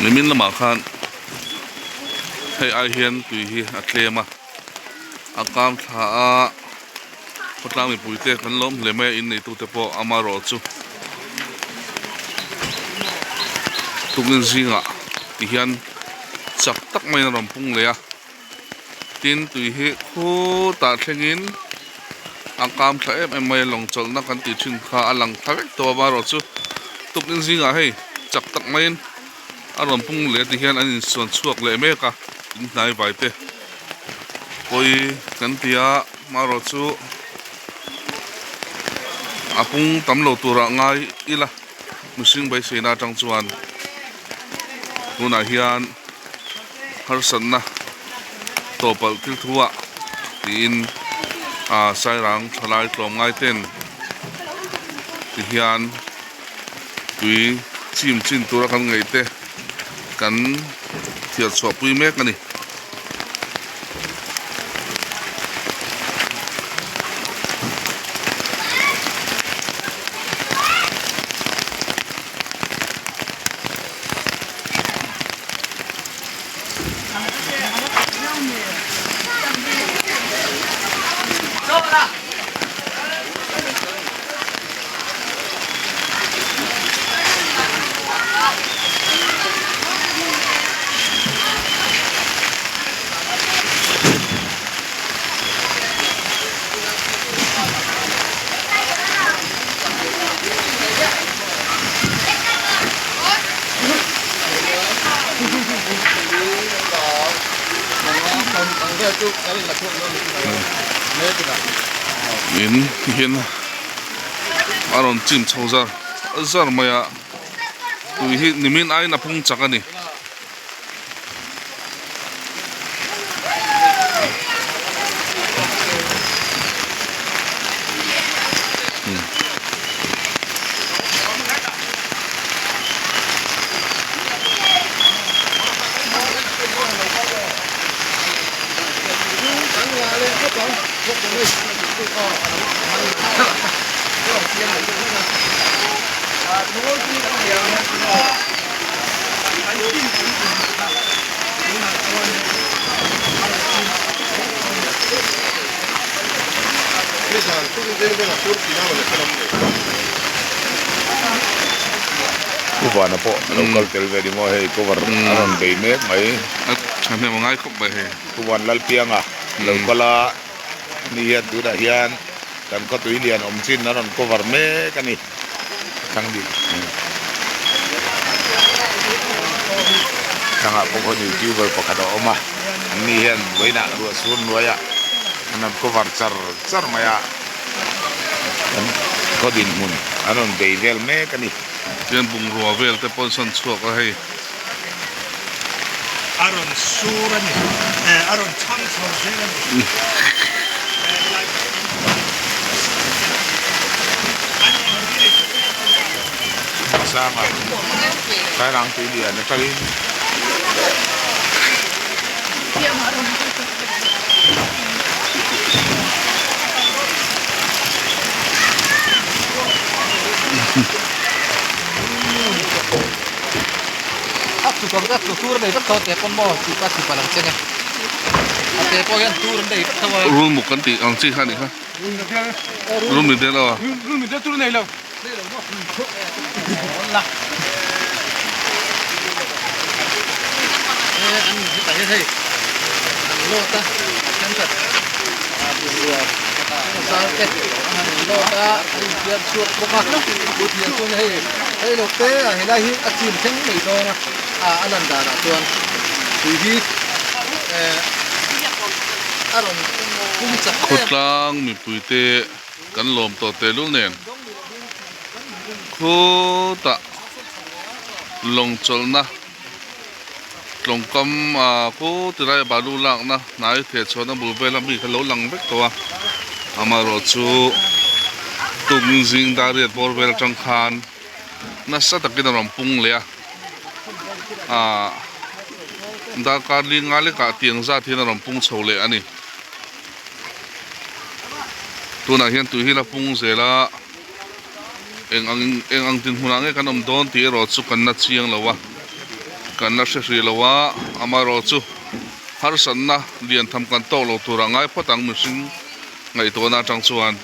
นิมินละมาคันให้ไอเฮียนตุยฮีอัตเลมาอากามท้าพอตามมีปุยเตกันล้มเลยแม่อินในตุเตปอามารอจูตุกินซิงะอีเฮียนจับตักไม่นรำพุงเลยอะตินตุยฮีโคตาเทงินอากามท้าไม่ลงจลนักกันติชินข้าอลังทักตัวมารอจูตุกินซิงะให้จับตักไม่อารมณ์พุ่งเลยที่เห็นอันนี้ส่วนช่วงเลยเมกะนายไปเตะโอยกันที่มารอจูอาพุ่งตำรวจตัวร่างไงอีละมุสิงไปเสนาจังจวนนู่นน่ะเฮียนฮาร์สันนะตัวเปิลคิดทัวตีนสายรังทลายกลมไงเต้นที่เฮียนตุยชิมชินตัวกันไงเตะกันเที่ยวสอบปุยเมกกันนี่เห็นอารมณ์จิ้มชาวซาร์มายาตุยนิมินไอ้นับพุงจักกันนี่ผู้ว่านะพ่อเราก็เตลเวดิโมให้ก็ว่าอารมณ์ดีเมกไหมทำให้มันง่ายขึ้นไปให้ผู้ว่าลัลเปียงอ่ะเราก็ละนี่ยัดดูได้ยันกันก็ตุยเลียนอมชินนั่นก็ว่าเมกันนี่ทั้งดีทั้งอ่ะพวกคนอยู่ที่บริปกติออกมานี่ยันไว้หนักรัวส่วนรัวอ่ะนั่นก็ว่าจาร์มาอ่ะก็ดินมุนอารมณ์ดีเวลเมกันนี่เรียนบุงรัวเวลแต่ปนสันช่วงก็ให้อารมณ์สูรันอารมณ์ช่างชาวเซนันsama sekarang tu dia ni kali tu kalau tu turun dari tu telepon mau siapa palang cene ate ko yan turun dari tu room bukan ti ang si kan ni ha room ni dia lah room ni dia turun dari lah lah anh kita ya hey lo ta kan ta sao cái lo ta dia suốt buka tu dia tu hey hey lo te hey lai hi achim theng nei do na ananda na tuan hi aron kumcha khotlang mi puite kan lom to te lu nen khu ta long cholna long kam ko tirai balu lang na nai the chona bu vela mi khalo lang bek to amaro chu tum jing dariat bor vel chang khan na sa takin ram pung le da ka linga le ka tiang za thina ram pung chole ani tuna hian tu hi la pung zela eng ang tin hunange kan om don ti ro chu kan na chiang lawa kan na se ri lawa amaro chu har san na lian tham kan to lo tura ngai patang machine ngai to na tang chuan